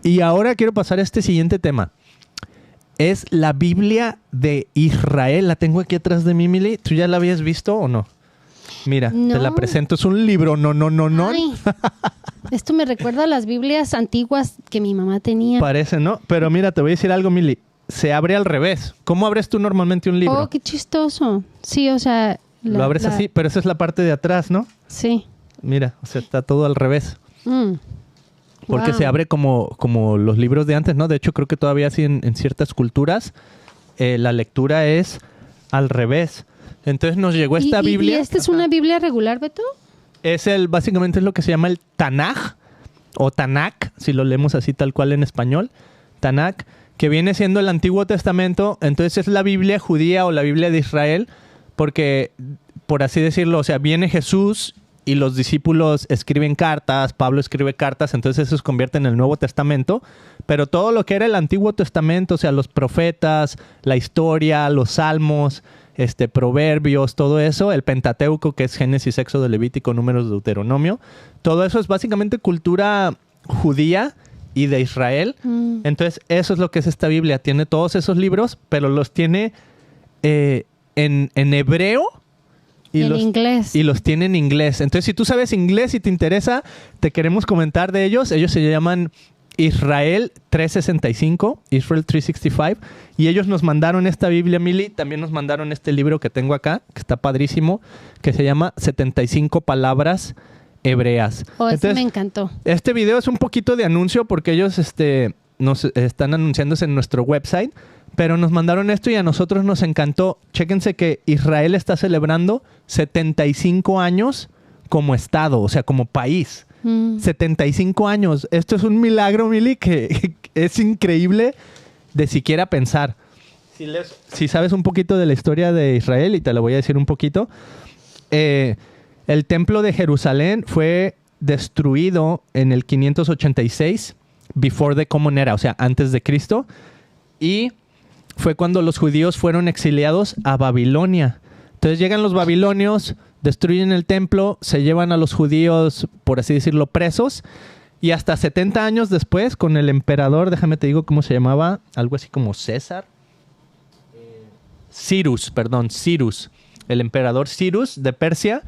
Y ahora quiero pasar a este siguiente tema. Es la Biblia de Israel. La tengo aquí atrás de mí, Mili. ¿Tú ya la habías visto o no? Mira, No. te la presento. Es un libro, no. Ay, esto me recuerda a las Biblias antiguas que mi mamá tenía. Parece, ¿no? Pero mira, te voy a decir algo, Mili. Se abre al revés. ¿Cómo abres tú normalmente un libro? Oh, qué chistoso. Sí, o sea... Lo abres así, pero esa es la parte de atrás, ¿no? Sí. Mira, o sea, está todo al revés. Porque Wow. se abre como los libros de antes, ¿no? De hecho, creo que todavía así en ciertas culturas la lectura es al revés. Entonces nos llegó esta Biblia. ¿Y esta es una Biblia regular, Beto? Básicamente es lo que se llama el Tanaj o Tanakh, si lo leemos así tal cual en español. Tanakh, que viene siendo el Antiguo Testamento. Entonces es la Biblia judía o la Biblia de Israel, porque, por así decirlo, o sea, viene Jesús y los discípulos escriben cartas, Pablo escribe cartas, entonces eso se convierte en el Nuevo Testamento. Pero todo lo que era el Antiguo Testamento, o sea, los profetas, la historia, los salmos, Proverbios, todo eso, el Pentateuco, que es Génesis, Éxodo, Levítico, Números, Deuteronomio, todo eso es básicamente cultura judía y de Israel. Entonces, eso es lo que es esta Biblia. Tiene todos esos libros, pero los tiene en hebreo y inglés. Y los tiene en inglés. Entonces, si tú sabes inglés y te interesa, te queremos comentar de ellos. Ellos se llaman Israel 365, Israel 365. Y ellos nos mandaron esta Biblia, Mili. También nos mandaron este libro que tengo acá, que está padrísimo, que se llama 75 palabras hebreas. Oh, entonces, me encantó. Este video es un poquito de anuncio porque ellos nos están anunciándose en nuestro website, pero nos mandaron esto y a nosotros nos encantó. Chéquense que Israel está celebrando 75 años como estado, o sea, como país. 75 años. Esto es un milagro, Mili, que es increíble de siquiera pensar. Si sabes un poquito de la historia de Israel, y te lo voy a decir un poquito, el templo de Jerusalén fue destruido en el 586, before the Common Era, o sea, antes de Cristo, y fue cuando los judíos fueron exiliados a Babilonia. Entonces llegan los babilonios, destruyen el templo, se llevan a los judíos, por así decirlo, presos, y hasta 70 años después, con el emperador, déjame te digo cómo se llamaba, algo así como César. Cyrus, el emperador Cyrus de Persia,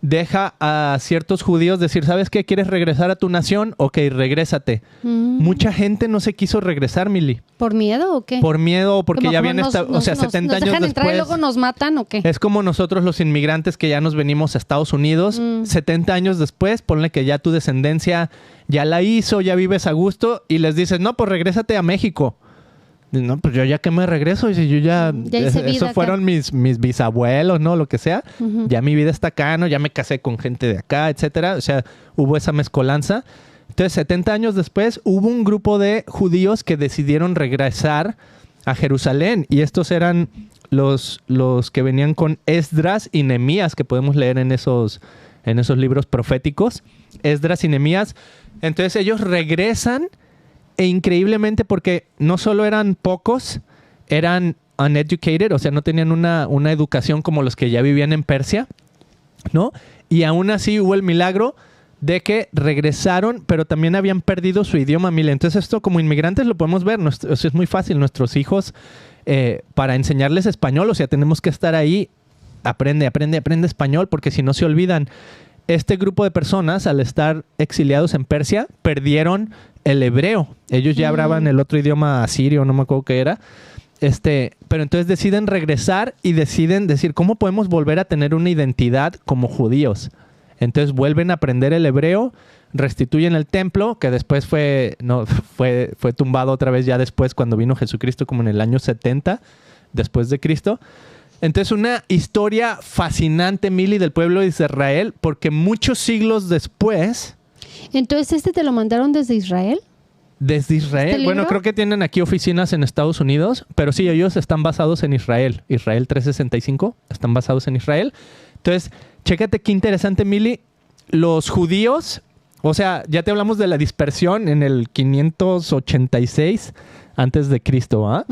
deja a ciertos judíos decir, ¿sabes qué? ¿Quieres regresar a tu nación? Ok, regrésate. Mucha gente no se quiso regresar, Mili. ¿Por miedo o qué? Por miedo, porque ya viene 70 años dejan después. entrar y luego nos matan o qué? Es como nosotros los inmigrantes que ya nos venimos a Estados Unidos. 70 años después, ponle que ya tu descendencia ya la hizo, ya vives a gusto y les dices, no, pues regrésate a México. No, pues yo ya que me regreso, y si yo ya hice vida eso acá. fueron mis bisabuelos, ¿no? Lo que sea. Ya mi vida está acá, ¿no? Ya me casé con gente de acá, etcétera. O sea, hubo esa mezcolanza. Entonces, 70 años después, hubo un grupo de judíos que decidieron regresar a Jerusalén. Y estos eran los que venían con Esdras y Nehemías, que podemos leer en esos libros proféticos. Esdras y Nehemías. Entonces, ellos regresan. E increíblemente, porque no solo eran pocos, eran uneducated, o sea, no tenían una educación como los que ya vivían en Persia, ¿no? Y aún así hubo el milagro de que regresaron, pero también habían perdido su idioma, Mila. Entonces esto como inmigrantes lo podemos ver, es muy fácil. Nuestros hijos, para enseñarles español, o sea, tenemos que estar ahí, aprende español, porque si no se olvidan. Este grupo de personas, al estar exiliados en Persia, perdieron el hebreo. Ellos ya hablaban el otro idioma asirio, no me acuerdo qué era. Pero entonces deciden regresar y deciden decir, ¿cómo podemos volver a tener una identidad como judíos? Entonces vuelven a aprender el hebreo, restituyen el templo, que después fue tumbado otra vez ya después cuando vino Jesucristo, como en el año 70 después de Cristo. Entonces, una historia fascinante, Mili, del pueblo de Israel, porque muchos siglos después... Entonces, ¿te lo mandaron desde Israel? Desde Israel. Bueno, creo que tienen aquí oficinas en Estados Unidos, pero sí, ellos están basados en Israel. Israel 365, están basados en Israel. Entonces, chécate qué interesante, Mili. Los judíos, o sea, ya te hablamos de la dispersión en el 586 antes de Cristo, ¿ah?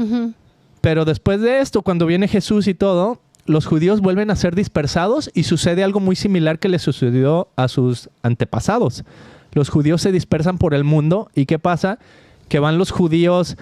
Pero después de esto, cuando viene Jesús y todo, los judíos vuelven a ser dispersados y sucede algo muy similar que les sucedió a sus antepasados. Los judíos se dispersan por el mundo y ¿qué pasa? que van los judíos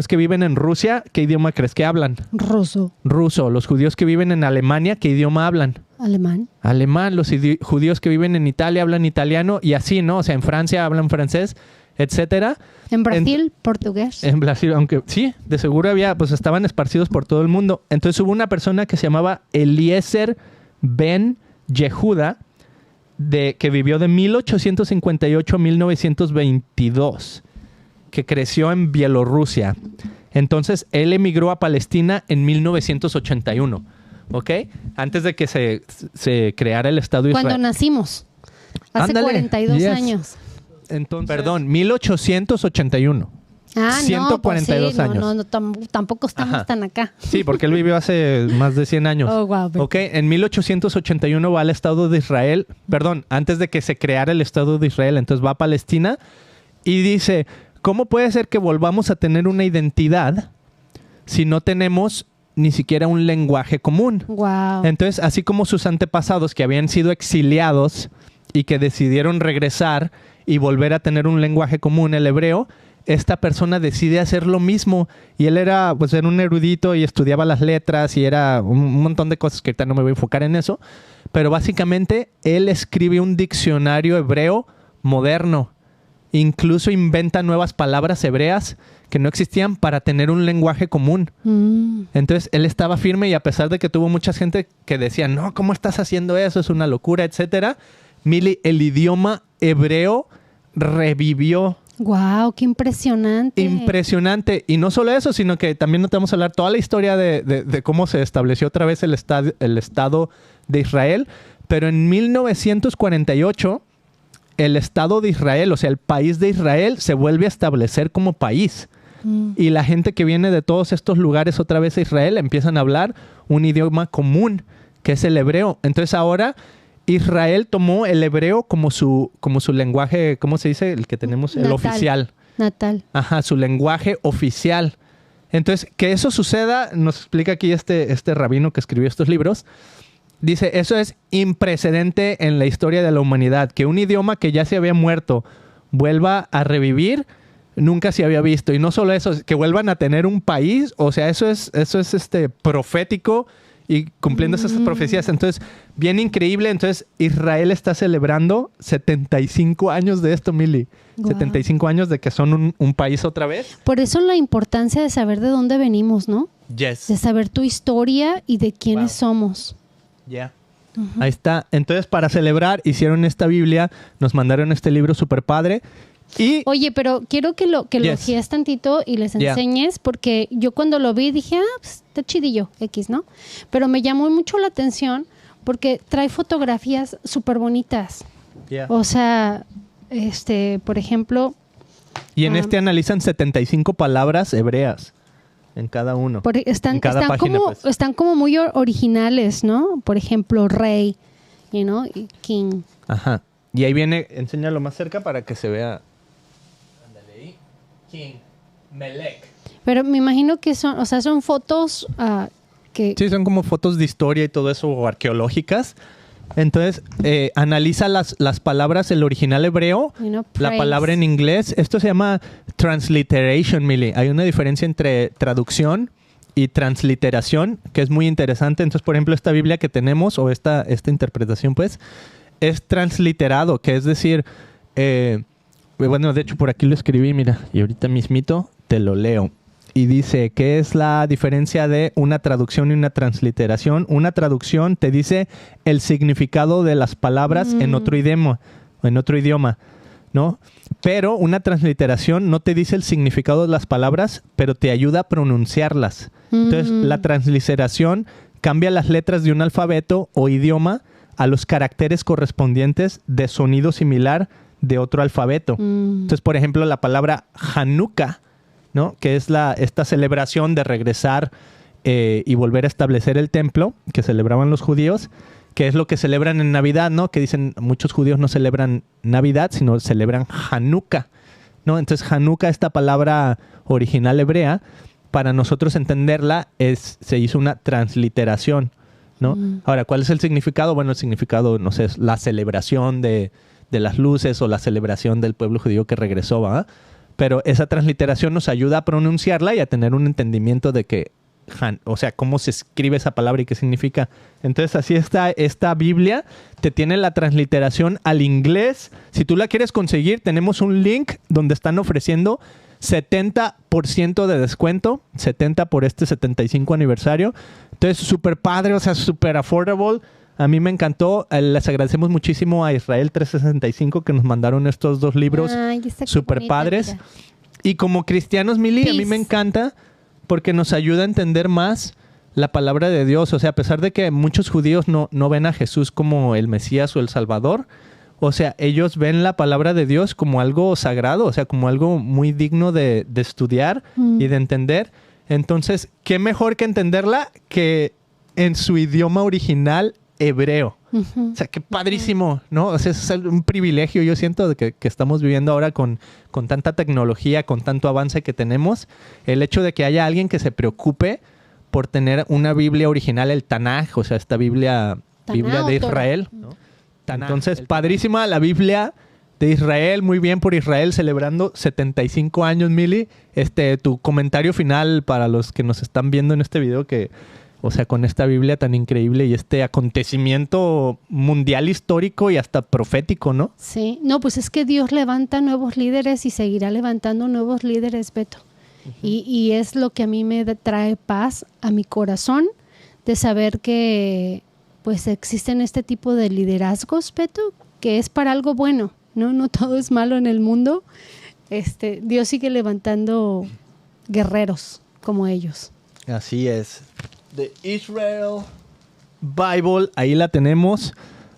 que viven en Rusia, ¿qué idioma crees que hablan? Ruso. Ruso. Los judíos que viven en Alemania, ¿qué idioma hablan? Alemán. Alemán. Los judíos que viven en Italia hablan italiano y así, ¿no? O sea, en Francia hablan francés, etcétera. En Brasil, portugués. En Brasil, aunque sí, de seguro pues estaban esparcidos por todo el mundo. Entonces hubo una persona que se llamaba Eliezer Ben Yehuda, que vivió de 1858 a 1922, que creció en Bielorrusia. Entonces, él emigró a Palestina en 1981, ¿ok? Antes de que se creara el Estado de Israel. Cuando nacimos, hace Ándale, 42 años. Entonces, perdón, 1881. Ah, 142 no, pues sí, años. No, tampoco estamos tan acá. Sí, porque él vivió hace más de 100 años. Oh, wow. Ok, en 1881 va al Estado de Israel, perdón, antes de que se creara el Estado de Israel, entonces va a Palestina y dice, ¿cómo puede ser que volvamos a tener una identidad si no tenemos ni siquiera un lenguaje común? Wow. Entonces, así como sus antepasados que habían sido exiliados y que decidieron regresar y volver a tener un lenguaje común, el hebreo, esta persona decide hacer lo mismo. Y él era un erudito y estudiaba las letras y era un montón de cosas que ahorita no me voy a enfocar en eso. Pero básicamente él escribe un diccionario hebreo moderno. Incluso inventa nuevas palabras hebreas que no existían para tener un lenguaje común. Entonces él estaba firme y a pesar de que tuvo mucha gente que decía, no, ¿cómo estás haciendo eso? Es una locura, etcétera. Mili, el idioma hebreo revivió. Wow, qué impresionante. Impresionante. Y no solo eso, sino que también nos vamos a hablar toda la historia de cómo se estableció otra vez el Estado de Israel. Pero en 1948, el Estado de Israel, o sea, el país de Israel, se vuelve a establecer como país. Y la gente que viene de todos estos lugares otra vez a Israel empiezan a hablar un idioma común, que es el hebreo. Entonces ahora Israel tomó el hebreo como su lenguaje, ¿cómo se dice? El que tenemos, el oficial. Natal. Ajá, su lenguaje oficial. Entonces, que eso suceda, nos explica aquí este rabino que escribió estos libros. Dice, eso es imprecedente en la historia de la humanidad. Que un idioma que ya se había muerto vuelva a revivir, nunca se había visto. Y no solo eso, que vuelvan a tener un país. O sea, eso es profético y cumpliendo esas profecías. Entonces, bien increíble. Entonces, Israel está celebrando 75 años de esto, Mili. Wow. 75 años de que son un país otra vez. Por eso la importancia de saber de dónde venimos, ¿no? Yes. De saber tu historia y de quiénes somos. Ya. Yeah. Ahí está. Entonces, para celebrar, hicieron esta Biblia, nos mandaron este libro súper padre. Y, oye, pero quiero que lo guíes tantito y les enseñes, porque yo cuando lo vi dije, pues está chidillo, X, ¿no? Pero me llamó mucho la atención porque trae fotografías súper bonitas. O sea, por ejemplo... Y en analizan 75 palabras hebreas en cada uno. Están como muy originales, ¿no? Por ejemplo, rey, y king. Ajá. Y ahí viene, enséñalo más cerca para que se vea. Ándale ahí. King, Melech. Pero me imagino que son fotos que... Sí, son como fotos de historia y todo eso, o arqueológicas. Entonces, analiza las palabras, el original hebreo, la palabra en inglés. Esto se llama transliteration, Mili. Hay una diferencia entre traducción y transliteración, que es muy interesante. Entonces, por ejemplo, esta Biblia que tenemos, o esta interpretación, pues, es transliterado, que es decir, bueno, de hecho por aquí lo escribí, mira, y ahorita mismito te lo leo. Y dice, ¿qué es la diferencia de una traducción y una transliteración? Una traducción te dice el significado de las palabras en otro idioma, ¿no? Pero una transliteración no te dice el significado de las palabras, pero te ayuda a pronunciarlas. Entonces, la transliteración cambia las letras de un alfabeto o idioma a los caracteres correspondientes de sonido similar de otro alfabeto. Entonces, por ejemplo, la palabra Hanukkah, ¿no? Que es esta celebración de regresar y volver a establecer el templo que celebraban los judíos, que es lo que celebran en Navidad, ¿no? Que dicen, muchos judíos no celebran Navidad, sino celebran Hanukkah, ¿no? Entonces, Hanukkah, esta palabra original hebrea, para nosotros entenderla, se hizo una transliteración, ¿no? Ahora, ¿cuál es el significado? Bueno, el significado, no sé, es la celebración de las luces o la celebración del pueblo judío que regresó, ¿va? pero esa transliteración nos ayuda a pronunciarla y a tener un entendimiento de que, o sea, cómo se escribe esa palabra y qué significa. Entonces, así está esta Biblia. Te tiene la transliteración al inglés. Si tú la quieres conseguir, tenemos un link donde están ofreciendo 70% de descuento. 70 por este 75 aniversario. Entonces, súper padre, o sea, súper affordable. A mí me encantó. Les agradecemos muchísimo a Israel 365 que nos mandaron estos 2 libros súper padres. Mira. Y como cristianos, Mili, a mí me encanta porque nos ayuda a entender más la palabra de Dios. O sea, a pesar de que muchos judíos no ven a Jesús como el Mesías o el Salvador, o sea, ellos ven la palabra de Dios como algo sagrado, o sea, como algo muy digno de estudiar y de entender. Entonces, ¿qué mejor que entenderla que en su idioma original hebreo? O sea, qué padrísimo, ¿no? O sea, es un privilegio, yo siento, de que estamos viviendo ahora con tanta tecnología, con tanto avance que tenemos. El hecho de que haya alguien que se preocupe por tener una Biblia original, el Tanaj, o sea, esta Biblia de Israel, ¿no? Entonces, padrísima la Biblia de Israel, muy bien por Israel, celebrando 75 años, Mili. Tu comentario final para los que nos están viendo en este video, que, o sea, con esta Biblia tan increíble y este acontecimiento mundial histórico y hasta profético, ¿no? Sí, no, pues es que Dios levanta nuevos líderes y seguirá levantando nuevos líderes, Beto. Y es lo que a mí me trae paz a mi corazón, de saber que pues existen este tipo de liderazgos, Beto, que es para algo bueno, ¿no? No todo es malo en el mundo. Dios sigue levantando guerreros como ellos. Así es. The Israel Bible, ahí la tenemos.